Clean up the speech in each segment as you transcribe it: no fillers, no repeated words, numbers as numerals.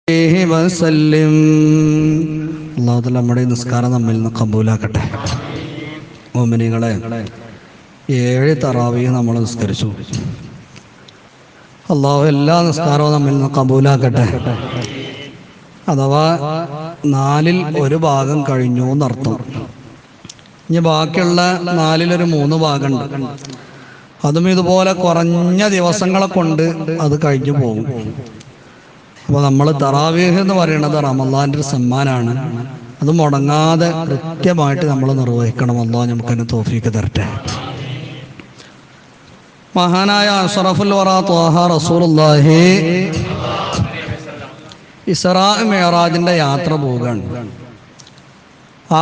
അല്ലാഹു തആല നമ്മുടെ നിസ്കാരം നമ്മിൽ നിന്ന് കബൂലാക്കട്ടെ. മുഅ്മിനീങ്ങളെ, 7 തറാവീഹ് നമ്മൾ നിസ്കരിച്ചു. അല്ലാഹു എല്ലാ നിസ്കാരവും നമ്മിൽ നിന്ന് കബൂലാക്കട്ടെ. അഥവാ 4-ൽ 1 ഭാഗം കഴിഞ്ഞു എന്നർത്ഥം. ഇനി ബാക്കിയുള്ള 4-ൽ 3 ഭാഗമുണ്ട്. അതും ഇതുപോലെ കുറഞ്ഞ ദിവസങ്ങളെ കൊണ്ട് അത് കഴിഞ്ഞു പോകും. അപ്പോൾ നമ്മൾ തറാവീഹ് എന്ന് പറയുന്നത് റമളാന്റെ ഒരു സമ്മാനാണ്. അത് മുടങ്ങാതെ കൃത്യമായിട്ട് നമ്മൾ നിർവഹിക്കണം. അല്ലാഹു നമുക്കതിന് തൗഫീഖ് തരട്ടെ. മഹാനായ അഷ്റഫുൽ വറാ ത്വാഹ റസൂലുള്ളാഹി ഇസ്റാ മിഅ്റാജിന്റെ യാത്ര പോവുകയാണ്.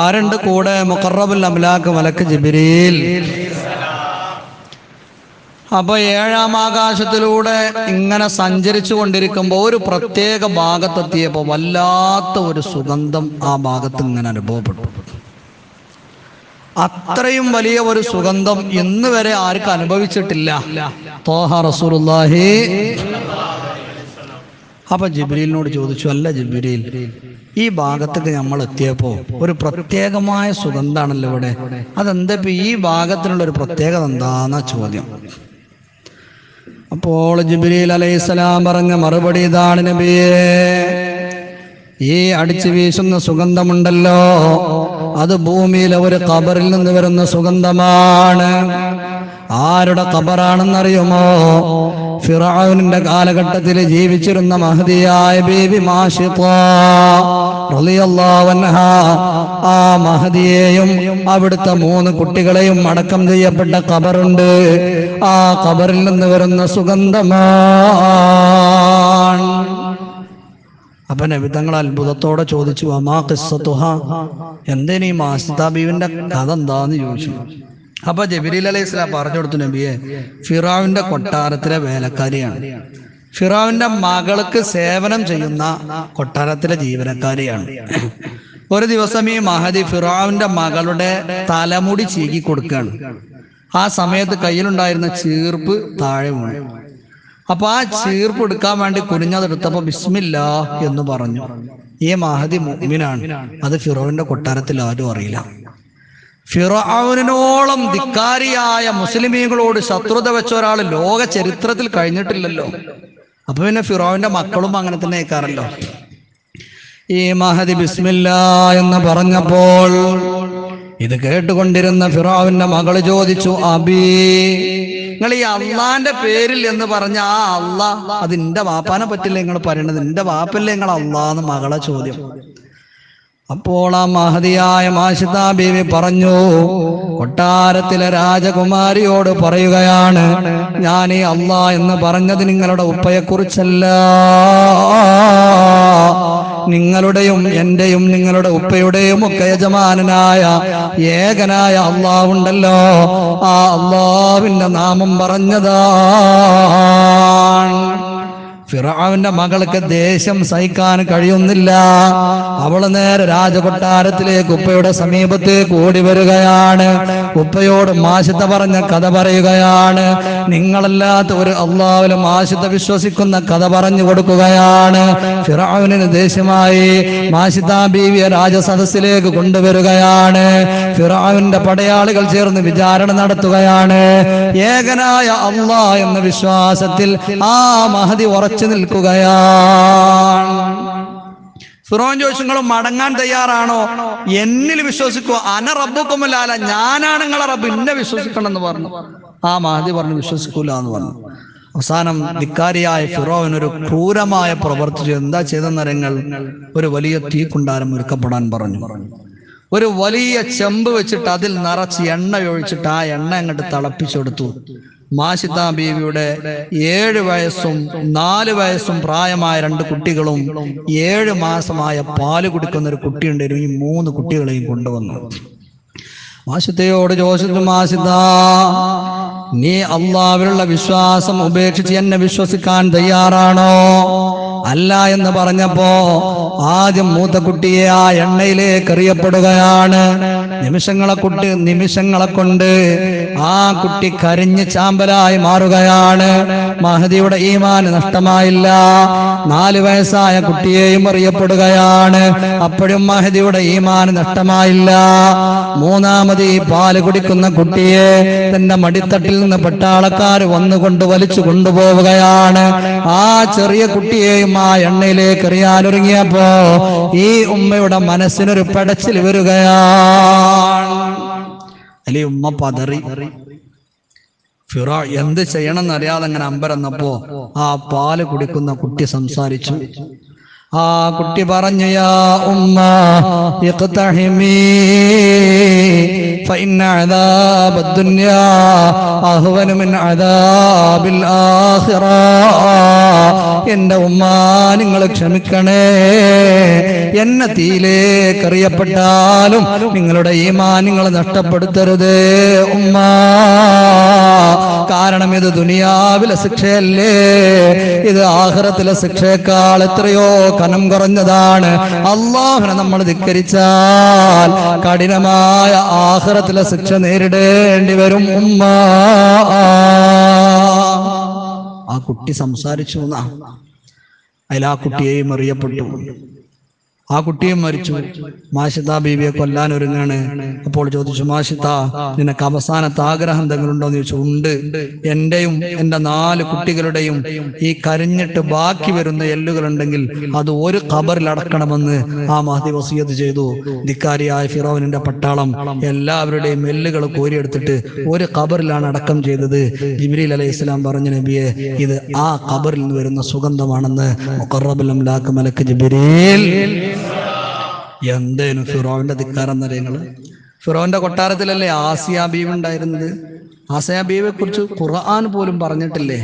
ആരുണ്ട് കൂടെ? മുഖറബുൽ അംലാക്ക് മലക്ക് ജിബ്രീൽ. അപ്പൊ 7-ാം ആകാശത്തിലൂടെ ഇങ്ങനെ സഞ്ചരിച്ചു കൊണ്ടിരിക്കുമ്പോൾ ഒരു പ്രത്യേക ഭാഗത്തെത്തിയപ്പോൾ വല്ലാത്ത ഒരു സുഗന്ധം ആ ഭാഗത്ത് ഇങ്ങനെ അനുഭവപ്പെട്ടു. അത്രയും വലിയ ഒരു സുഗന്ധം ഇന്ന് വരെ ആർക്കും അനുഭവിച്ചിട്ടില്ല. ത്വാഹ റസൂലുള്ളാഹി. അപ്പൊ ജിബ്രീലിനോട് ചോദിച്ചു, അല്ല ജിബ്രീൽ, ഈ ഭാഗത്തേക്ക് നമ്മൾ എത്തിയപ്പോ ഒരു പ്രത്യേകമായ സുഗന്ധാണല്ലോ ഇവിടെ, അതെന്താ ഇപ്പൊ ഈ ഭാഗത്തിനുള്ള ഒരു പ്രത്യേകത എന്താന്ന ചോദ്യം. അപ്പോൾ ജിബ്രീൽ അലൈഹിസ്സലാം പറഞ്ഞ മറുപടി ഇതാണ്, നബിയേ, ഈ അടിച്ചു വീശുന്ന സുഗന്ധമുണ്ടല്ലോ, അത് ഭൂമിയിലെ ഒരു ഖബറിൽ നിന്ന് വരുന്ന സുഗന്ധമാണ്. ആരുടെ ഖബറാണെന്നറിയുമോ? ഫിർഔനിന്റെ കാലഘട്ടത്തിൽ ജീവിച്ചിരുന്ന മഹദിയായ ബീബി മാഷിത്ത റളിയല്ലാഹു അൻഹാ. ആ മഹദിയെയും അവിടുത്തെ 3 കുട്ടികളെയും അടക്കം ചെയ്യപ്പെട്ട ഖബറുണ്ട്. ആ ഖബറിൽ നിന്ന് വരുന്ന സുഗന്ധമാണ്. അപ്പൊ നബി തങ്ങൾ അത്ഭുതത്തോടെ ചോദിച്ചു, അമാ ഖിസ്സതുഹാ, എന്തേനീ മാഷിത്ത ബീവിന്റെ കഥ എന്താന്ന് ചോദിച്ചു. അപ്പൊ ജിബ്രീൽ അലൈഹിസ്സലാം പറഞ്ഞു കൊടുത്തു, നബിയെ, ഫിർഔന്റെ കൊട്ടാരത്തിലെ വേലക്കാരിയാണ്. ഫിർഔന്റെ മകൾക്ക് സേവനം ചെയ്യുന്ന കൊട്ടാരത്തിലെ ജീവനക്കാരിയാണ്. ഒരു ദിവസം ഈ മഹദി ഫിർഔന്റെ മകളുടെ തലമുടി ചീകി കൊടുക്കുകയാണ്. ആ സമയത്ത് കയ്യിലുണ്ടായിരുന്ന ചീർപ്പ് താഴെ വീണു. അപ്പൊ ആ ചീർപ്പ് എടുക്കാൻ വേണ്ടി കുനിഞ്ഞതെടുത്തപ്പോ ബിസ്മില്ലാ എന്ന് പറഞ്ഞു. ഈ മഹദി മുഅ്മിനാണ്. അത് ഫിർഔന്റെ കൊട്ടാരത്തിൽ ആരും അറിയില്ല. ഫിർഔനോളം ധിക്കാരിയായ മുസ്ലിമീങ്ങളോട് ശത്രുത വെച്ച ഒരാൾ ലോക ചരിത്രത്തിൽ കഴിഞ്ഞിട്ടില്ലല്ലോ. അപ്പൊ പിന്നെ ഫിർഔന്റെ മക്കളും അങ്ങനെ തന്നെ കേൾക്കാറല്ലോ. ഈ മഹദി ബിസ്മില്ലാ എന്ന് പറഞ്ഞപ്പോൾ ഇത് കേട്ടുകൊണ്ടിരുന്ന ഫിർഔന്റെ മകള് ചോദിച്ചു, അബീ, നിങ്ങൾ ഈ അള്ളാന്റെ പേരിൽ എന്ന് പറഞ്ഞ ആ അള്ളാ, അത് എന്റെ വാപ്പാനെ പറ്റില്ല നിങ്ങൾ പറയണത്, എന്റെ വാപ്പല്ലേ നിങ്ങൾ അള്ളാന്ന് മകളെ ചോദ്യം. അപ്പോൾ ആ മഹദിയായ മാഷിത ബീവി പറഞ്ഞു, കൊട്ടാരത്തിലെ രാജകുമാരിയോട് പറയുകയാണ്, ഞാൻ ഈ അള്ളാ എന്ന് പറഞ്ഞത് നിങ്ങളുടെ ഉപ്പയെക്കുറിച്ചല്ല, നിങ്ങളുടെയും എന്റെയും നിങ്ങളുടെ ഉപ്പയുടെയും ഒക്കെ യജമാനനായ ഏകനായ അള്ളാഹുണ്ടല്ലോ, ആ അള്ളാഹുവിന്റെ നാമം പറഞ്ഞതാണ്. ഫിർഔന്റെ മകൾക്ക് ദേഷ്യം സഹിക്കാൻ കഴിയുന്നില്ല. അവള് നേരെ രാജകൊട്ടാരത്തിലേക്ക് ഉപ്പയുടെ സമീപത്തേക്ക് ഓടി വരികയാണ്. ഉപ്പയോട് മാഷിത പറഞ്ഞ കഥ പറയുകയാണ്. നിങ്ങളല്ലാത്ത ഒരു അള്ളാഹുവിലും മാഷിത വിശ്വസിക്കുന്ന കഥ പറഞ്ഞു കൊടുക്കുകയാണ്. ഫിർഔനിന് ദേഷ്യമായി. മാഷിത ബീവിയെ രാജസദസ്സിലേക്ക് കൊണ്ടുവരികയാണ്. ഫിർഔന്റെ പടയാളികൾ ചേർന്ന് വിചാരണ നടത്തുകയാണ്. ഏകനായ അള്ളാഹ് എന്ന വിശ്വാസത്തിൽ ആ മഹദി ഉറച്ചു നിൽക്കുകയാണ്. ഫിർഔൻ ചോദിച്ചു, നിങ്ങൾ മടങ്ങാൻ തയ്യാറാണോ? എന്നിൽ വിശ്വസിക്കോ? അന റബ്ബുക്കുമുൽ അഅല, ഞാനാണ് നിങ്ങളെ റബ്ബ്, എന്നെ വിശ്വസിക്കണം എന്ന് പറഞ്ഞു. ആ മഹദി പറഞ്ഞു, വിശ്വസിക്കൂല എന്ന് പറഞ്ഞു. അവസാനം ധിക്കാരിയായ ഫിർഔൻ ഒരു ക്രൂരമായ പ്രവൃത്തി. എന്താ ചെയ്തെന്നരങ്ങൾ? ഒരു വലിയ തീക്കുണ്ടാരം ഒരുക്കപ്പെടാൻ പറഞ്ഞു. ഒരു വലിയ ചെമ്പ് വെച്ചിട്ട് അതിൽ നിറച്ച് എണ്ണ ഒഴിച്ചിട്ട് ആ എണ്ണ അങ്ങോട്ട് തിളപ്പിച്ചെടുത്തു. മാഷിത ബീവിയുടെ 7 വയസ്സും 4 വയസ്സും പ്രായമായ 2 കുട്ടികളും 7 മാസമായ പാല് കുടിക്കുന്ന ഒരു കുട്ടിയുണ്ടായിരുന്നു. ഈ 3 കുട്ടികളെയും കൊണ്ടുവന്നു. മാഷിതയോട് ചോദിച്ചു, മാഷിത, നീ അള്ളാഹുവിലുള്ള വിശ്വാസം ഉപേക്ഷിച്ച് എന്നെ വിശ്വസിക്കാൻ തയ്യാറാണോ? അല്ല എന്ന് പറഞ്ഞപ്പോ ആദ്യം മൂത്ത കുട്ടിയെ ആ എണ്ണയിലേക്ക് എറിയപ്പെടുകയാണ്. നിമിഷങ്ങളെ കൊണ്ട് ആ കുട്ടി കരിഞ്ഞ് ചാമ്പലായി മാറുകയാണ്. മഹദിയുടെ ഈമാൻ നഷ്ടമായില്ല. 4 വയസ്സായ കുട്ടിയെയും അറിയപ്പെടുകയാണ്, അപ്പോഴും മഹദിയുടെ ഈമാൻ നഷ്ടമായില്ല. മൂന്നാമത് ഈ പാല് കുടിക്കുന്ന കുട്ടിയെ തന്റെ മടിത്തട്ടിൽ നിന്ന് പട്ടാളക്കാർ വന്നുകൊണ്ട് വലിച്ചു കൊണ്ടുപോവുകയാണ്. ആ ചെറിയ കുട്ടിയെയും ആ എണ്ണയിലേക്ക് എറിയാനൊരുങ്ങിയപ്പോ ഈ ഉമ്മയുടെ മനസ്സിനൊരു പെടച്ചിൽ വരികയാണ്. അല്ലെ, ഉമ്മ പതറി. ഫിറോ എന്ത് ചെയ്യണമെന്ന് അറിയാതെ അങ്ങനെ അമ്പരന്നപ്പോ ആ പാല് കുടിക്കുന്ന കുട്ടി സംസാരിച്ചു. ആ കുട്ടി പറഞ്ഞു, യാ ഉമ്മ ഇഖ്തഹിമീ ഫഇന്ന അദാബദ് ദുനിയാ അഹ്വനു മിൻ അദാബിൽ ആഖിറ. എന്റെ ഉമ്മ, നിങ്ങൾ ക്ഷമിക്കണേ, എന്നെ തീയിലേക്ക് എറിയപ്പെട്ടാലും നിങ്ങളുടെ ഈമാൻ നിങ്ങൾ നഷ്ടപ്പെടുത്തരുതേ ഉമ്മ. കാരണം ഇത് ദുനിയാവിലെ ശിക്ഷയല്ലേ, ഇത് ആഖിറത്തിലെ ശിക്ഷയേക്കാൾ എത്രയോ കനം കുറഞ്ഞതാണ്. അല്ലാഹുവിനെ നമ്മൾ ധിക്കരിച്ചാൽ കഠിനമായ ആഖിറത്തിലെ ശിക്ഷ നേരിടേണ്ടി വരും ഉമ്മ. ആ കുട്ടി സംസാരിച്ചു. അതിൽ ആ കുട്ടിയെയും അറിയപ്പെട്ടു. ആ കുട്ടിയും മരിച്ചു. മാഷിത്ത ബീവിയെ കൊല്ലാൻ ഒരുങ്ങാണ്. അപ്പോൾ ചോദിച്ചു, മാഷിത്ത, നിനക്ക് അവസാനത്തെ ആഗ്രഹം എന്തെങ്കിലും ഉണ്ടോ എന്ന് ചോദിച്ചു. ഉണ്ട്, എന്റെയും എന്റെ 4 കുട്ടികളുടെയും ഈ കരിഞ്ഞിട്ട് ബാക്കി വരുന്ന എല്ലുകളുണ്ടെങ്കിൽ അത് ഒരു ഖബറിൽ അടക്കണമെന്ന് ആ മഹദി വസിയത്ത് ചെയ്തു. ധിക്കാരിയായ ഫിറൗനിന്റെ പട്ടാളം എല്ലാവരുടെയും എല്ലുകൾ കോരിയെടുത്തിട്ട് ഒരു ഖബറിലാണ് അടക്കം ചെയ്തത്. ജിബ്രീൽ അലൈഹിസ്സലാം പറഞ്ഞു, നബിയെ, ഇത് ആ ഖബറിൽ നിന്ന് വരുന്ന സുഗന്ധമാണെന്ന് മുഖറബുൽ അംലാക്ക് മലക്ക് ജിബ്രീൽ. എന്തേനു ഫിറോവിന്റെ ധിക്കാരം എന്നറിയങ്ങള്? ഫിറോവിന്റെ കൊട്ടാരത്തിലല്ലേ ആസിയ ബീവി ഉണ്ടായിരുന്നത്? ആസിയ ബീവിയെ കുറിച്ച് ഖുർആൻ പോലും പറഞ്ഞിട്ടില്ലേ?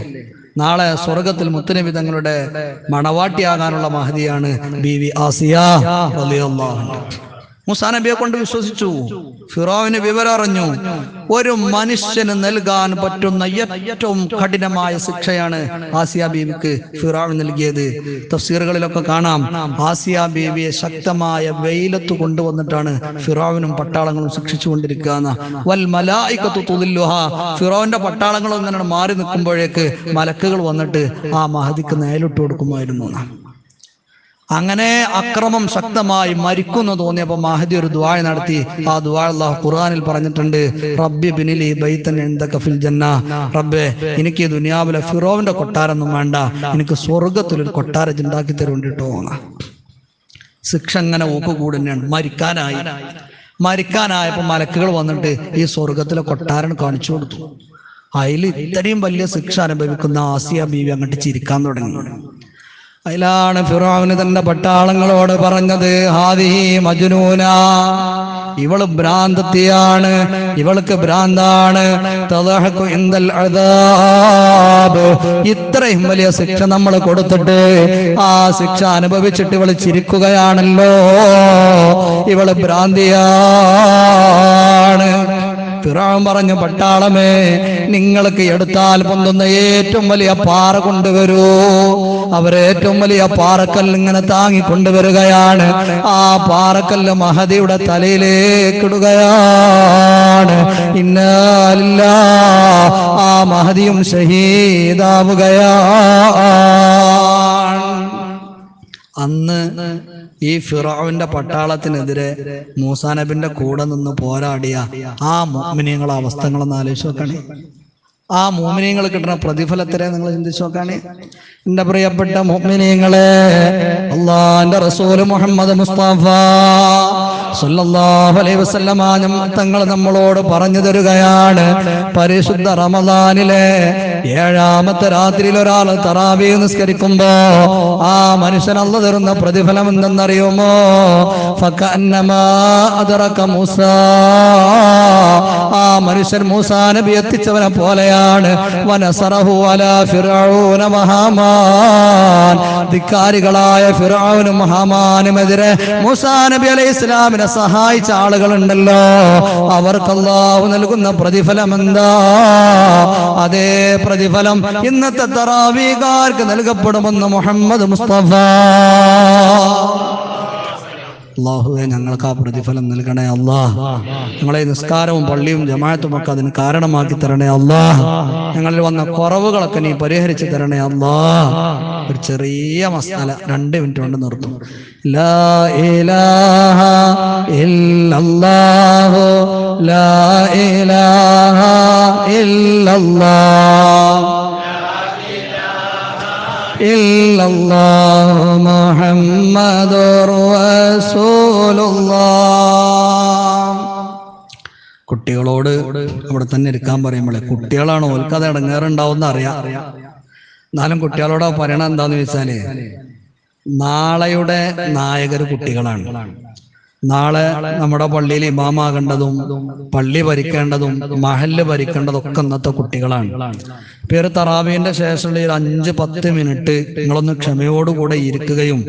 നാളെ സ്വർഗത്തിൽ മുത്തുനബി തങ്ങളുടെ മണവാട്ടിയാകാനുള്ള മഹദിയാണ് ബീവി ആസിയ റളിയല്ലാഹു അൻഹ. മൂസാ നബിയെ കൊണ്ട് വിശ്വസിച്ചു. ഫിറോവിന് വിവരം അറിഞ്ഞു. ഒരു മനുഷ്യന് നൽകാൻ പറ്റുന്ന ഏറ്റവും കഠിനമായ ശിക്ഷയാണ് ആസിയ ബീവിക്ക് ഫിറോവ് നൽകിയത്. തഫ്സീറുകളിലൊക്കെ കാണാം, ആസിയ ബീവിയെ ശക്തമായ വെയിലത്ത് കൊണ്ടുവന്നിട്ടാണ് ഫിറോവിനും പട്ടാളങ്ങളും ശിക്ഷിച്ചുകൊണ്ടിരിക്കുക. വൽ മലായികത്തു തുദില്ലുഹാ, ഫിറോവിന്റെ പട്ടാളങ്ങളും ഇങ്ങനെ മാറി നിൽക്കുമ്പോഴേക്ക് മലക്കുകൾ വന്നിട്ട് ആ മഹദിക്ക് നേരിട്ട് കൊടുക്കുമായിരുന്നു. അങ്ങനെ അക്രമം ശക്തമായി മരിക്കുന്നു തോന്നിയപ്പോ മഹദി ഒരു ദുആ നടത്തി. ആ ദുആ അല്ലാഹു ഖുർആനിൽ പറഞ്ഞിട്ടുണ്ട്, റബ്ബി ബിനിലി ബൈതൻ ഇൻദക ഫിൽ ജന്ന. റബ്ബേ, എനിക്ക് ദുനിയാവിലെ ഫിറോവിന്റെ കൊട്ടാരൊന്നും വേണ്ട, എനിക്ക് സ്വർഗത്തിലൊരു കൊട്ടാരം ഉണ്ടാക്കി തരുണ്ടിട്ടോ. ശിക്ഷ അങ്ങനെ ഊക്കുകൂടന്നെയാണ്. മരിക്കാനായപ്പോ മലക്കുകൾ വന്നിട്ട് ഈ സ്വർഗത്തിലെ കൊട്ടാരം കാണിച്ചു കൊടുത്തു. അതിൽ ഇത്രയും വലിയ ശിക്ഷ അനുഭവിക്കുന്ന ആസിയ ബീവി അങ്ങോട്ട് ചിരിക്കാൻ തുടങ്ങി. അതിലാണ് ഫിറഔന് തന്റെ പട്ടാളങ്ങളോട് പറഞ്ഞത്, ഹാദിഹി മജ്നൂന, ഇവള് ഭ്രാന്തത്തിയാണ്, ഇവൾക്ക് ഭ്രാന്താണ്. തദഹഖു ഇൻദൽ അദാബ്, ഇത്രയും വലിയ ശിക്ഷ നമ്മൾ കൊടുത്തിട്ട് ആ ശിക്ഷ അനുഭവിച്ചിട്ട് ഇവള് ചിരിക്കുകയാണല്ലോ, ഇവള് ഭ്രാന്തിയാണ്. ഫിറഔൻ പറഞ്ഞു, പട്ടാളമേ, നിങ്ങൾക്ക് എടുത്താൽ പൊന്തുന്ന ഏറ്റവും വലിയ പാറ കൊണ്ടുവരൂ. അവരേറ്റവും വലിയ പാറക്കല്ല് ഇങ്ങനെ താങ്ങിക്കൊണ്ടുവരികയാണ്. ആ പാറക്കല്ല് മഹദിയുടെ തലയിലേക്ക് ഇടുകയാണ്. ഇന്നാ ലില്ലാഹ്, ആ മഹദിയും ഷഹീദാവുകയാണ്. അന്ന് ഈ ഫിറഔന്റെ പട്ടാളത്തിനെതിരെ മൂസാ നബിന്റെ കൂടെ നിന്ന് പോരാടിയ ആ മുഅ്മിനീങ്ങളുടെ അവസ്ഥകളൊന്ന് ആലോചിച്ച് നോക്കണേ. ആ മുഅ്മിനീങ്ങൾ കിട്ടുന്ന പ്രതിഫലത്തിനെ നിങ്ങൾ ചിന്തിച്ചു നോക്കാണേ. എന്റെ പ്രിയപ്പെട്ട മുഅ്മിനീങ്ങളെ, അല്ലാഹുവിന്റെ റസൂൽ മുഹമ്മദ് മുസ്തഫ സല്ലല്ലാഹു അലൈഹി വസല്ലമ തങ്ങൾ നമ്മളോട് പറഞ്ഞു തരുകയാണ്, പരിശുദ്ധ റമദാനിലെ 7ാമത്തെ രാത്രിയിൽ ഒരാൾ തറാവീഹ് നിസ്കരിക്കുമ്പോ ആ മനുഷ്യൻ അല്ലാഹു തരുന്ന പ്രതിഫലം എന്തെന്നറിയുമോ? ഫകഅന്നമാ അദ്റക മൂസാ, ആ മനുഷ്യൻ മൂസാ നബി എത്തിച്ചവനെ പോലെയാണ്. വനസറഹു അലാ ഫിർഔന വഹാമാൻ, ധിക്കാരികളായ ഫിർഔനും ഹാമാനുമെതിരെ മൂസാ നബി അലൈഹിസ്സലാമിനെ സഹായിച്ച ആളുകളുണ്ടല്ലോ, അവർക്ക് അല്ലാഹു നൽകുന്ന പ്രതിഫലം എന്താ? അതേ പ്രതിഫലം ഇന്നത്തെ തറാവീഹുകാർക്ക് നൽകപ്പെടുമെന്ന് മുഹമ്മദ് മുസ്തഫ. അല്ലാഹുവേ ഞങ്ങൾക്ക് ആ പ്രതിഫലം നൽകണേ അല്ലാഹ്. ഞങ്ങളെ നിസ്കാരവും പള്ളിയും ജമാഅത്തും ഒക്കെ അതിന് കാരണമാക്കി തരണേ അല്ലാഹ്. ഞങ്ങളിൽ വന്ന കുറവുകളൊക്കെ നീ പരിഹരിച്ചു തരണേ അല്ലാഹ്. ഒരു ചെറിയ മസാല 2 മിനിറ്റ് കൊണ്ട് നിർത്തും. ലാ ഇലാഹ ഇല്ലല്ലാഹു ലാ ഇലാഹ ഇല്ലല്ലാഹ് ഇല്ലല്ലാഹു മുഹമ്മദുർ റസൂലുള്ളാഹ്. കുട്ടികളോട് അവിടെ തന്നെ ഇരിക്കാൻ പറയുമ്പോഴേ കുട്ടികളാണ് ഓൽക്കത് ഇടങ്ങേറുണ്ടാവുന്ന അറിയാം. എന്നാലും കുട്ടികളോട് പറയണ എന്താന്ന് വെച്ചാല് നാളെയുടെ നായകർ കുട്ടികളാണ്. നാളെ നമ്മുടെ പള്ളിയിൽ ഇമാമാകേണ്ടതും പള്ളി ഭരിക്കേണ്ടതും മഹല്ല് ഭരിക്കേണ്ടതും ഒക്കെ ഇന്നത്തെ കുട്ടികളാണ്. പേര് തറാവീന്റെ ശേഷമുള്ള 5-10 മിനിറ്റ് നിങ്ങളൊന്ന് ക്ഷമയോടുകൂടെ ഇരിക്കുകയും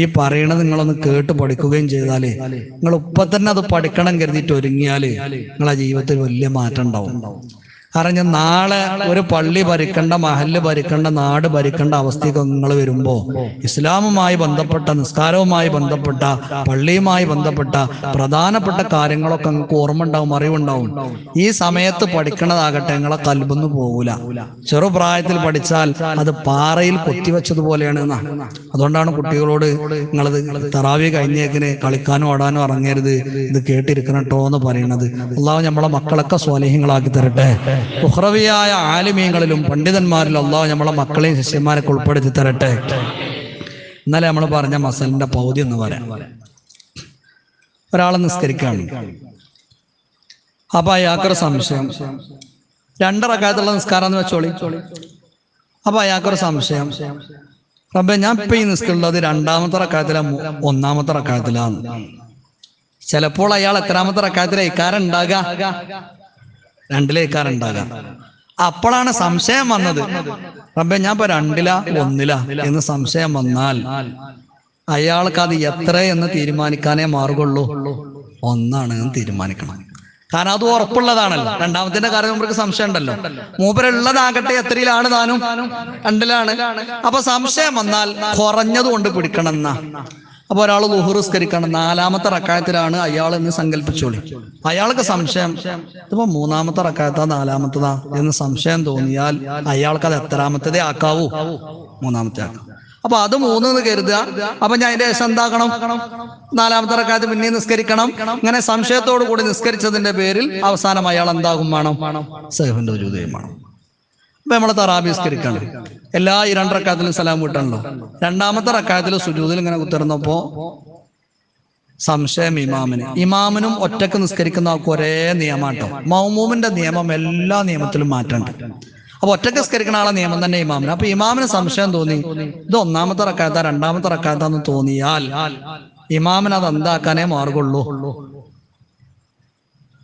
ഈ പറയണത് നിങ്ങളൊന്ന് കേട്ട് പഠിക്കുകയും ചെയ്താലേ നിങ്ങൾ ഇപ്പൊ തന്നെ അത് പഠിക്കണം കരുതിയിട്ട് ഒരുങ്ങിയാല് നിങ്ങളെ ജീവിതത്തിൽ വലിയ മാറ്റം ഉണ്ടാവും. കാരണം ഞാൻ നാളെ ഒരു പള്ളി ഭരിക്കേണ്ട മഹല്ല് ഭരിക്കേണ്ട നാട് ഭരിക്കേണ്ട അവസ്ഥയ്ക്ക് നിങ്ങൾ വരുമ്പോ ഇസ്ലാമുമായി ബന്ധപ്പെട്ട നിസ്കാരവുമായി ബന്ധപ്പെട്ട പള്ളിയുമായി ബന്ധപ്പെട്ട പ്രധാനപ്പെട്ട കാര്യങ്ങളൊക്കെ നിങ്ങൾക്ക് ഓർമ്മ ഉണ്ടാവും, അറിവുണ്ടാവും. ഈ സമയത്ത് പഠിക്കണതാകട്ടെ നിങ്ങളെ കൽബൊന്നും പോകൂല. ചെറുപ്രായത്തിൽ പഠിച്ചാൽ അത് പാറയിൽ കൊത്തിവെച്ചതുപോലെയാണ്. അതുകൊണ്ടാണ് കുട്ടികളോട് നിങ്ങളത് തറാവി കഴിഞ്ഞേക്കിന് കളിക്കാനും ഓടാനും ഇറങ്ങരുത്, ഇത് കേട്ടിരിക്കണം കേട്ടോ എന്ന് പറയുന്നത്. അല്ലാഹു നമ്മളെ മക്കളൊക്കെ സ്വാലിഹ്യങ്ങളാക്കി തരട്ടെ. ഉഖ്റവിയായ ആലിമീങ്ങളിലും പണ്ഡിതന്മാരിലും അല്ലാഹു നമ്മളെ മക്കളെയും ശിഷ്യന്മാരൊക്കെ ഉൾപ്പെടുത്തി തരട്ടെ. ഇന്നലെ നമ്മൾ പറഞ്ഞ മസലിന്റെ പൗതി എന്ന് പറയാം. ഒരാളെ നിസ്കരിക്കാണ്, അപ്പൊ അയാൾക്കൊരു സംശയം. 2 റക്അത്തുള്ള നിസ്കാരം എന്ന് വെച്ചോളി. അപ്പൊ അയാൾക്കൊരു സംശയം, റബ്ബേ ഞാൻ ഇപ്പൊ ഈ നിസ്കരിക്കുന്നത് 2ാമത്തെ റക്അത്തിലാ 1ാമത്തെ റക്അത്തിലാന്ന്. ചിലപ്പോൾ അയാൾ എത്രാമത്തെ റക്അത്തിലാ ഇക്കാരം ഉണ്ടാകുക? 2ലേക്കാരം ഉണ്ടാകുക. അപ്പോഴാണ് സംശയം വന്നത്, റബ്ബേ ഞാൻ ഇപ്പൊ 2ലാ 1ലാ എന്ന് സംശയം വന്നാൽ അയാൾക്ക് അത് എത്ര എന്ന് തീരുമാനിക്കാനേ മാർഗുള്ളൂ. 1 എന്ന് തീരുമാനിക്കണം. കാരണം അത് ഉറപ്പുള്ളതാണല്ലോ. 2ാമത്തിന്റെ കാര്യം മൂപ്പർക്ക് സംശയം ഉണ്ടല്ലോ. മൂപ്പരുള്ളതാകട്ടെ എത്രയിലാണ് താനും? 2ലാണ്. അപ്പൊ സംശയം വന്നാൽ കുറഞ്ഞത് കൊണ്ട് പിടിക്കണം എന്നാ. അപ്പൊ ഒരാൾ ളുഹ്ർ നിസ്കരിക്കണം, 4ാമത്തെ റക്അത്തിലാണ് അയാൾ എന്ന് സങ്കല്പിച്ചോളി. അയാൾക്ക് സംശയം, ഇതിപ്പോ 3ാമത്തെ റക്അത്താ 4ാമത്തതാ എന്ന് സംശയം തോന്നിയാൽ അയാൾക്ക് അത് എത്രാമത്തതേ ആക്കാവൂ? 3ാമത്തെ ആക്കാം. അപ്പൊ അത് 3 എന്ന് കരുതുക. അപ്പൊ ഞാൻ അതിന്റെ ശേഷം എന്താക്കണം? 4ാമത്തെ റക്അത്ത് പിന്നെയും നിസ്കരിക്കണം. ഇങ്ങനെ സംശയത്തോടു കൂടി നിസ്കരിച്ചതിന്റെ പേരിൽ അവസാനം അയാൾ എന്താകും വേണം? സഹ്വിന്റെ സുജൂദ് വേണം. അപ്പൊ നമ്മളെ തറാബി നിസ്കരിക്കണം, എല്ലാ 2 റക്അത്തിലും സലാം വീട്ടണല്ലോ. 2ാമത്തെ റക്അത്തിൽ സുജൂദിൽ ഇങ്ങനെ കുത്തിരുന്നപ്പോ സംശയം ഇമാമിനും ഒറ്റക്ക് നിസ്കരിക്കുന്ന ആൾക്ക് ഒരേ നിയമാട്ടോ. മൗമൂമിന്റെ നിയമം എല്ലാ നിയമത്തിലും മാറ്റണ്ട്. അപ്പൊ ഒറ്റക്ക് നിസ്കരിക്കുന്ന ആളെ നിയമം തന്നെ ഇമാമിന്. അപ്പൊ ഇമാമിന് സംശയം തോന്നി, ഇത് 1ാമത്തെ റക്അത്താ 2ാമത്തെ റക്അത്താന്ന് തോന്നിയാൽ ഇമാമിന് അത് എന്താക്കാനേ മാർഗുള്ളൂ?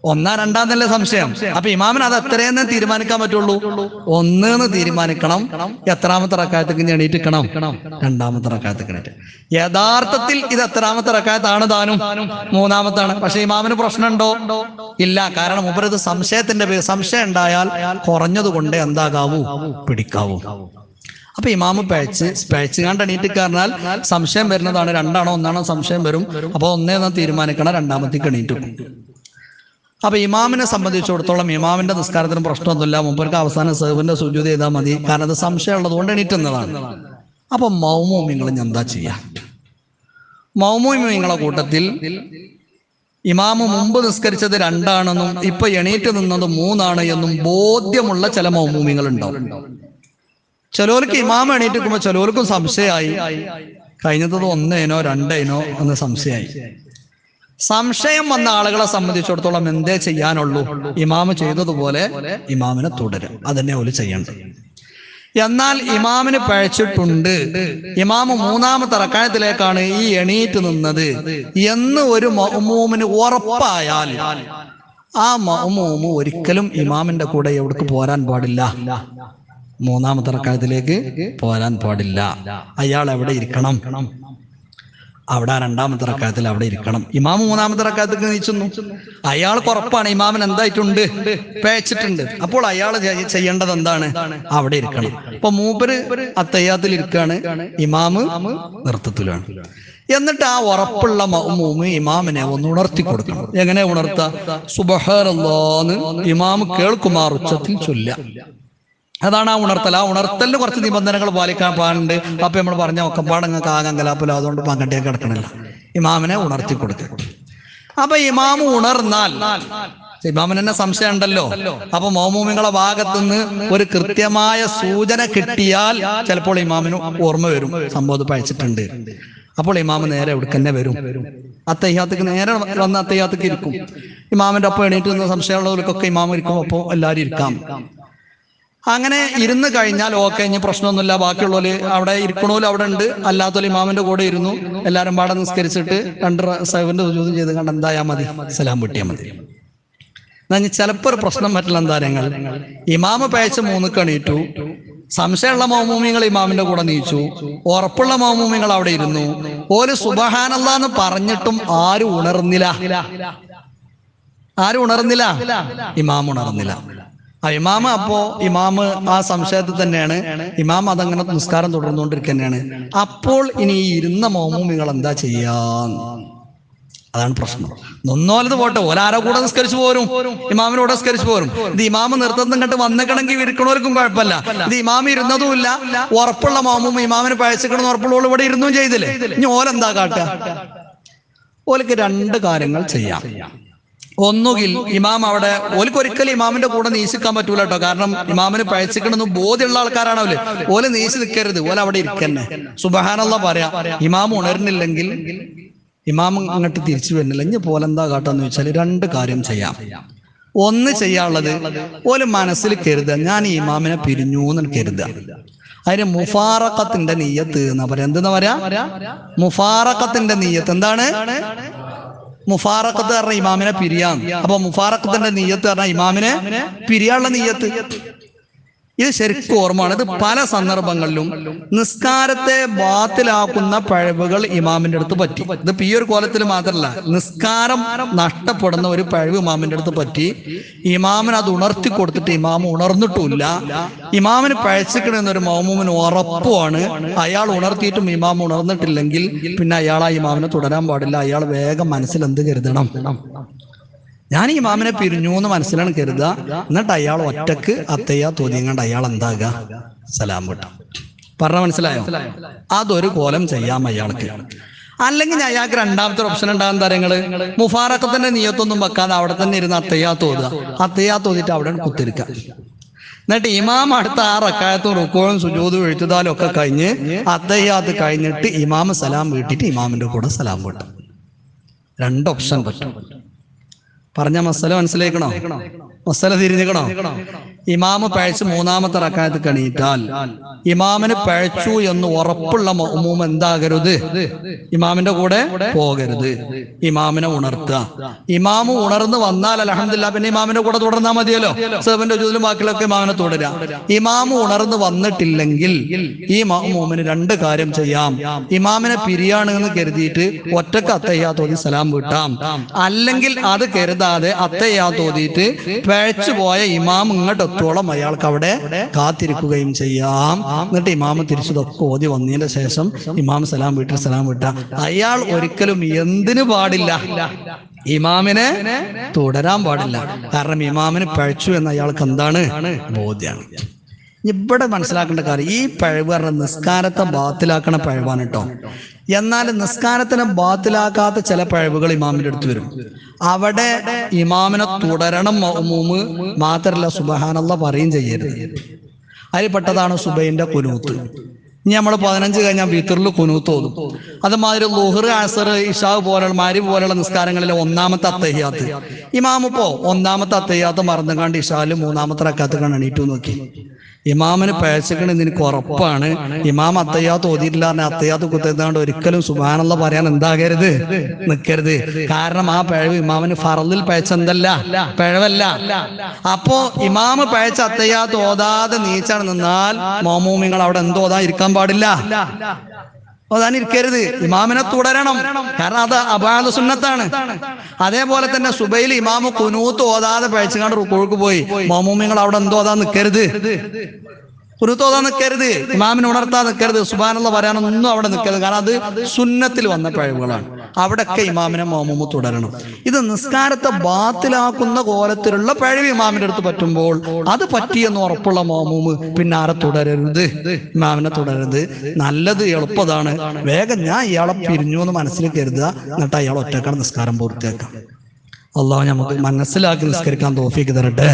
1, 2 എന്നല്ലേ സംശയം. അപ്പൊ ഇമാമിന് അത് എത്രയെന്ന് തീരുമാനിക്കാൻ പറ്റുള്ളൂ? 1 എന്ന് തീരുമാനിക്കണം. എത്രാമത്തെ റക്അത്തേക്ക് എണീറ്റിക്കണം? 2ാമത്തെ റക്അത്തേക്ക് എണീറ്റ്. യഥാർത്ഥത്തിൽ ഇത് എത്രാമത്തെ റക്അത്താണ് താനും? 3ാമത്താണ്. പക്ഷെ ഇമാമിന് പ്രശ്നമുണ്ടോ? ഇല്ല. കാരണം മൂപ്പരത് സംശയത്തിന്റെ പേര്, സംശയം ഉണ്ടായാൽ കുറഞ്ഞത് കൊണ്ട് എന്താകാവൂ? പിടിക്കാവൂ. അപ്പൊ ഇമാമ് പഴച്ചുകാണ്ട് എണീറ്റ് പറഞ്ഞാൽ സംശയം വരുന്നതാണ്. 2ആണോ 1ആണോ സംശയം വരും. അപ്പൊ 1 എന്ന് തീരുമാനിക്കണം, 2ാമത്തേക്ക് എണീറ്റ്. അപ്പൊ ഇമാമിനെ സംബന്ധിച്ചിടത്തോളം ഇമാമിന്റെ നിസ്കാരത്തിന് പ്രശ്നമൊന്നുമില്ല. മൂപ്പർക്ക് അവസാനം സഹ്വിന്റെ സുജൂദ് ചെയ്താൽ മതി. കാരണം അത് സംശയം ഉള്ളത് കൊണ്ട് എണീറ്റുന്നതാണ്. അപ്പൊ മൗമൂമിങ്ങൾ എന്താ ചെയ്യാ? മൗമൂമിങ്ങളെ കൂട്ടത്തിൽ ഇമാമ് മുമ്പ് നിസ്കരിച്ചത് 2ആണെന്നും ഇപ്പൊ എണീറ്റ് നിന്നത് 3ആണ് എന്നും ബോധ്യമുള്ള ചില മൗമൂമിങ്ങൾ ഉണ്ടാവും. ചിലവർക്ക് ഇമാമ് എണീറ്റിക്കുമ്പോ ചിലവർക്കും സംശയമായി, കഴിഞ്ഞത് 1 2 എന്ന് സംശയമായി. സംശയം വന്ന ആളുകളെ സംബന്ധിച്ചിടത്തോളം എന്തേ ചെയ്യാനുള്ളൂ? ഇമാമ് ചെയ്തതുപോലെ ഇമാമിനെ തുടരും. അതന്നെ ഓല് ചെയ്യേണ്ടത്. എന്നാൽ ഇമാമിന് പഴച്ചിട്ടുണ്ട്, ഇമാമ് 3ാമത്തെ റക്അത്തിലേക്കാണ് ഈ എണീറ്റ് നിന്നത് എന്ന് ഒരു മഅ്മൂമിന് ഉറപ്പായാൽ ആ മഅ്മൂമ് ഒരിക്കലും ഇമാമിന്റെ കൂടെ എവിടേക്ക് പോരാൻ പാടില്ല? 3ാമത്തെ റക്അത്തിലേക്ക് പോരാൻ പാടില്ല. അയാൾ എവിടെ ഇരിക്കണം? അവിടെ 2ാമത്തെ റക്അത്തിൽ അവിടെ ഇരിക്കണം. ഇമാമ് 3ാമത്തെ റക്അത്തേക്ക് നീച്ചുന്നു, അയാൾക്ക് ഉറപ്പാണ് ഇമാമിന് എന്തായിട്ടുണ്ട്? പേച്ചിട്ടുണ്ട്. അപ്പോൾ അയാൾ ചെയ്യേണ്ടത് എന്താണ്? അവിടെ ഇരിക്കണം. അപ്പൊ മൂപ്പര് അത്തയ്യാത്തിൽ ഇരിക്കാണ്, ഇമാമ് നൃത്തത്തിലാണ്. എന്നിട്ട് ആ ഉറപ്പുള്ള മഅ്മൂമ് ഇമാമിനെ ഒന്ന് ഉണർത്തി കൊടുക്കണം. എങ്ങനെ ഉണർത്താ? സുബ്ഹാനല്ലാഹ് ഇമാമ് കേൾക്കുമാർ ഉച്ചത്തിൽ ചൊല്ലുക. അതാണ് ആ ഉണർത്തൽ. ആ ഉണർത്തലിന് കുറച്ച് നിബന്ധനകൾ പാലിക്കാൻ പാടുണ്ട്. അപ്പൊ നമ്മൾ പറഞ്ഞ ഒക്കപ്പാടങ്ങൾക്ക് ആകാൻ കലാപ്പല്ലോ, അതുകൊണ്ട് പങ്കെടുക്കാൻ കിടക്കണില്ല. ഇമാമിനെ ഉണർത്തി കൊടുക്കുക. അപ്പൊ ഇമാമ് ഉണർന്നാൽ ഇമാമിന് തന്നെ സംശയം ഉണ്ടല്ലോ. അപ്പൊ മഅ്മൂമിങ്ങളുടെ ഭാഗത്തുനിന്ന് ഒരു കൃത്യമായ സൂചന കിട്ടിയാൽ ചിലപ്പോൾ ഇമാമിന് ഓർമ്മ വരും, സംഭവം പഴിച്ചിട്ടുണ്ട്. അപ്പോൾ ഇമാമ് നേരെ എവിടേക്കന്നെ വരും, അത്തഹിയ്യാത്തിക്ക് നേരെ വന്ന് അത്തഹിയ്യാത്തിക്ക് ഇരിക്കും. ഇമാമിന്റെ ഒപ്പം എണീറ്റ് നിന്ന് സംശയമുള്ളവർക്കൊക്കെ ഇമാമ് ഇരിക്കും. അപ്പോൾ എല്ലാവരും ഇരിക്കാം. അങ്ങനെ ഇരുന്ന് കഴിഞ്ഞാൽ ഓക്കെ, ഇനി പ്രശ്നമൊന്നുമില്ല. ബാക്കിയുള്ളവര് അവിടെ ഇരിക്കണോലും അവിടെ ഉണ്ട്, അല്ലാത്തവര് ഇമാമിന്റെ കൂടെ ഇരുന്നു. എല്ലാവരും പാടെ നിസ്കരിച്ചിട്ട് 2 സഹവിന്റെ സുജൂദ് ചെയ്ത് കണ്ട് എന്തായാ മതി, സലാം വിട്ടിയാൽ മതി. എന്നാൽ ചിലപ്പോൾ ഒരു പ്രശ്നം പറ്റില്ല. എന്താ ഞങ്ങൾ ഇമാമ് പേച്ച് 3 എണീറ്റു, സംശയമുള്ള മഅ്മൂമിങ്ങൾ ഇമാമിന്റെ കൂടെ നീച്ചു, ഉറപ്പുള്ള മഅ്മൂമിങ്ങൾ അവിടെ ഇരുന്നു. ഓല് സുബ്ഹാനല്ലാഹ് എന്ന് പറഞ്ഞിട്ടും ആരും ഉണർന്നില്ല. ഇമാം ഉണർന്നില്ല. ഇമാമ് അപ്പോ ഇമാമ് ആ സംശയത്തിൽ തന്നെയാണ്. ഇമാം അതങ്ങനെ നിസ്കാരം തുടർന്നുകൊണ്ടിരിക്കുകയാണ്. അപ്പോൾ ഇനി ഈ ഇരുന്ന മഅ്മൂമികൾ എന്താ ചെയ്യാന്ന്, അതാണ് പ്രശ്നം. നൊന്നോലത് പോട്ടെ, ഒരാരോ കൂടെ നിസ്കരിച്ചു പോരും, ഇമാമിനോട് നിസ്കരിച്ചു പോരും. ഇത് ഇമാമ് നിർത്തം കണ്ട് വന്നിക്കണമെങ്കിൽ ഇരിക്കണവർക്കും കുഴപ്പമില്ല. ഇത് ഇമാമ് ഇരുന്നതുമില്ല, ഉറപ്പുള്ള മഅ്മൂം ഇമാമിന് പഴച്ചിക്കണമെന്ന് ഉറപ്പുള്ള ഇവിടെ ഇരുന്നും ചെയ്തില്ലേ. ഇനി ഓലെന്താ കാട്ടുക? ഓലക്ക് 2 കാര്യങ്ങൾ ചെയ്യാം. ഒന്നുകിൽ ഇമാം അവിടെ, ഓലിക്ക് ഒരിക്കലും ഇമാമിന്റെ കൂടെ നീശിക്കാൻ പറ്റൂല കേട്ടോ. കാരണം ഇമാമിന് പഴച്ചിക്കണമെന്ന് ബോധ്യമുള്ള ആൾക്കാരാണല്ലോ. ഓല് നീശി നിൽക്കരുത്, ഓല അവിടെ ഇരിക്കന്നെ. സുബ്ഹാനല്ലാഹ് പറയാ. ഇമാം ഉണർന്നില്ലെങ്കിൽ, ഇമാം അങ്ങോട്ട് തിരിച്ചു വരുന്നില്ല, ഇനി പോലെന്താ കാട്ടാന്ന് വെച്ചാൽ 2 കാര്യം ചെയ്യാം. ഒന്ന് ചെയ്യാനുള്ളത്, ഓല് മനസ്സിൽ കരുതുക, ഞാൻ ഈ ഇമാമിനെ പിരിഞ്ഞു എന്ന് കരുതുക. അതിന് മുഫാറഖത്തിന്റെ നിയ്യത്ത് എന്നാ പറയാ. എന്തെന്നാ പറയാ? മുഫാറഖത്തിന്റെ നിയ്യത്ത്. എന്താണ് മുഫാറഖത്ത്? പറഞ്ഞ ഇമാമിനെ പിരിയാം. അപ്പൊ മുഫാറഖത്തിന്റെ നിയ്യത്ത് പറഞ്ഞ ഇമാമിനെ പിരിയാനുള്ള നിയ്യത്ത്. ഇത് ശരിക്കും ഓർമ്മയാണ്. ഇത് പല സന്ദർഭങ്ങളിലും നിസ്കാരത്തെ ബാത്തിലാക്കുന്ന പഴവുകൾ ഇമാമിന്റെ അടുത്ത് പറ്റി. ഇത് ഈ ഒരു കോലത്തിൽ മാത്രമല്ല, നിസ്കാരം നഷ്ടപ്പെടുന്ന ഒരു പഴവ് ഇമാമിന്റെ അടുത്ത് പറ്റി. ഇമാമിന് അത് ഉണർത്തി കൊടുത്തിട്ട് ഇമാമ് ഉണർന്നിട്ടുമില്ല. ഇമാമിന് പഴച്ചിക്കണമെന്നൊരു മഅ്മൂമിന് ഉറപ്പുമാണ്. അയാൾ ഉണർത്തിയിട്ടും ഇമാം ഉണർന്നിട്ടില്ലെങ്കിൽ പിന്നെ അയാൾ ആ ഇമാമിനെ തുടരാൻ പാടില്ല. അയാൾ വേഗം മനസ്സിൽ എന്ത് കരുതണം? ഞാൻ ഈ ഇമാമിനെ പിരിഞ്ഞു എന്ന് മനസ്സിലാണ് കരുതുക. എന്നിട്ട് അയാൾ ഒറ്റക്ക് അത്തഹിയ്യാത്ത് ഓതിയങ്ങാണ്ട് അയാൾ എന്താകുക? സലാം വിട്ടു. പറഞ്ഞ മനസ്സിലായോ? അതൊരു കോലം ചെയ്യാം അയാൾക്ക്. അല്ലെങ്കിൽ അയാൾക്ക് 2ാമത്തെ ഓപ്ഷൻ ഉണ്ടാകുന്ന തരങ്ങള്, മുഫാറഖത്തിന്റെ നിയ്യത്തൊന്നും വെക്കാതെ അവിടെ തന്നെ ഇരുന്ന് അത്തഹിയ്യാത്ത് ഓതുക. അത്തഹിയ്യാത്ത് ഓതിട്ട് അവിടെ കുത്തിരിക്കുക. എന്നിട്ട് ഇമാം അടുത്ത 6 റക്അത്തും റുക്കൂഉം സുജൂദും എഴുത്തുദാലും ഒക്കെ കഴിഞ്ഞ് അത്തഹിയ്യാത്ത് കഴിഞ്ഞിട്ട് ഇമാം സലാം വീട്ടിട്ട് ഇമാമിന്റെ കൂടെ സലാം വിട്ടു. 2 ഓപ്ഷൻ പറ്റും. പറഞ്ഞ മസല മനസ്സിലാക്കണോ? മസല തിരിഞ്ഞിക്കണോ? ഇമാമ് പഴച്ച് 3ാമത്തെ റക്അത്ത് കണീറ്റാൽ ഇമാമിന് പഴച്ചു എന്ന് ഉറപ്പുള്ള മഅ്മൂം എന്താകരുത്? ഇമാമിന്റെ കൂടെ പോകരുത്. ഇമാമിനെ ഉണർത്തുക. ഇമാമ് ഉണർന്ന് വന്നാൽ അൽഹംദുലില്ലാ, പിന്നെ ഇമാമിന്റെ കൂടെ തുടർന്നാൽ മതിയല്ലോ. സെവന്റെ ജുദിലും ബാക്കിലൊക്കെ ഇമാമിനെ തുടരാ. ഇമാമ് ഉണർന്ന് വന്നിട്ടില്ലെങ്കിൽ ഈ മഅ്മൂമിന് 2 കാര്യം ചെയ്യാം. ഇമാമിനെ പിരിയാണ് എന്ന് കരുതിയിട്ട് ഒറ്റക്ക് അത്തഹിയ്യാത്ത് ഓതി സലാം വിട്ടാം. അല്ലെങ്കിൽ അത് കരുതാതെ അത്തഹിയ്യാത്ത് ഓതിയിട്ട് പഴച്ചു പോയ ഇമാം ഇങ്ങോട്ട് എത്തോളം അയാൾക്ക് അവിടെ കാത്തിരിക്കുകയും ചെയ്യാം. എന്നിട്ട് ഇമാമ് തിരിച്ചതൊക്കെ ഓതി വന്നതിന് ശേഷം ഇമാം സലാം വീട്ടിൽ സലാം വിട്ട അയാൾ ഒരിക്കലും എന്തിനു പാടില്ല? ഇമാമിനെ തുടരാൻ പാടില്ല. കാരണം ഇമാമിന് പഴച്ചു എന്ന് അയാൾക്ക് എന്താണ്? ബോധ്യമാണ്. ഇവിടെ മനസ്സിലാക്കേണ്ട കാര്യം, ഈ പഴവ് പറഞ്ഞ നിസ്കാരത്തെ ബാത്തിലാക്കണ പഴവാണ് കേട്ടോ. എന്നാൽ നിസ്കാരത്തിനെ ബാത്തിലാക്കാത്ത ചില പഴവുകൾ ഇമാമിന്റെ അടുത്ത് വരും. അവിടെ ഇമാമിനെ തുടരണം മഅ്മൂമ്. മാത്രല്ല സുബ്ഹാനല്ലാഹ് പറയും ചെയ്യരുത്. അതിൽപ്പെട്ടതാണ് സുബൈന്റെ കുനൂത്ത്. ഇനി നമ്മൾ 15 കഴിഞ്ഞാൽ വിത്റിൽ കുനൂത്ത് ഓതും. അതുമാതിരി ളുഹ്ർ, അസ്ർ, ഇശാ പോലുള്ള മഗ്രിബ് പോലുള്ള നിസ്കാരങ്ങളിലെ 1ാമത്തെ അത്തഹിയ്യാത്ത് ഇമാമ് ഇപ്പോ 1ാമത്തെ അത്തഹിയ്യാത്ത് മറന്നുകാണ്ട് ഇശാല് 3ാമത്തെ റക്അത്ത് കണ്ട് എണീറ്റു നോക്കി. ഇമാമിന് പഴച്ചിക്കണെന്ന് എനിക്ക് ഉറപ്പാണ്. ഇമാം അത്തഹിയ്യാത്ത് ഓതിയിട്ടില്ല പറഞ്ഞാൽ അത്തഹിയ്യാത്ത് കുത്തിയതുകൊണ്ട് ഒരിക്കലും സുബ്ഹാനല്ലാഹ് പറയാൻ എന്താകരുത്? നിൽക്കരുത്. കാരണം ആ പഴവ് ഇമാമിന് ഫർളിൽ പഴച്ചെന്തല്ല, പഴവല്ല. അപ്പോ ഇമാമ് പഴച്ച അത്തഹിയ്യാത്ത് ഓതാതെ നീച്ചാണ് നിന്നാൽ മഅ്മൂമിങ്ങൾ അവിടെ എന്തോതാ ഇരിക്കാൻ പാടില്ല, ഓതാനിരിക്കരുത്. ഇമാമിനെ തുടരണം. കാരണം അത് അബാദ് സുന്നത്താണ്. അതേപോലെ തന്നെ സുബൈൽ ഇമാമ് കുനൂത്ത് ഓതാതെ പഴച്ചുകാണ്ട് റുക്കൂക്ക് പോയി, മഅ്മൂമിങ്ങൾ അവിടെ എന്തോതാ നിൽക്കരുത്. കുനൂത്തോതാൻ നിൽക്കരുത്, ഇമാമിനെ ഉണർത്താൻ നിൽക്കരുത്, സുബ്ഹാനല്ലാഹ് പറയാനൊന്നും അവിടെ നിൽക്കരുത്. കാരണം അത് സുന്നത്തിൽ വന്ന പിഴവുകളാണ്. അവിടെയൊക്കെ ഇമാമിനെ മാമൂമ് തുടരണം. ഇത് നിസ്കാരത്തെ ബാത്തിലാക്കുന്ന കോലത്തിലുള്ള പിഴവ് ഇമാമിന്റെ അടുത്ത് പറ്റുമ്പോൾ അത് പറ്റിയെന്ന് ഉറപ്പുള്ള മാമൂമ് പിന്നെ ആരെ തുടരരുത്, ഇമാമിനെ തുടരരുത്. നല്ലത് എളുപ്പതാണ്. വേഗം ഞാൻ ഇയാളെ പിരിഞ്ഞു എന്ന് മനസ്സിൽ കരുതുക, എന്നിട്ട് അയാൾ ഒറ്റക്കാണ് നിസ്കാരം പൂർത്തിയാക്കാം. അല്ലാഹു നമുക്ക് മനസ്സിലാക്കി നിസ്കരിക്കാൻ തൗഫീഖ് തരട്ടെ.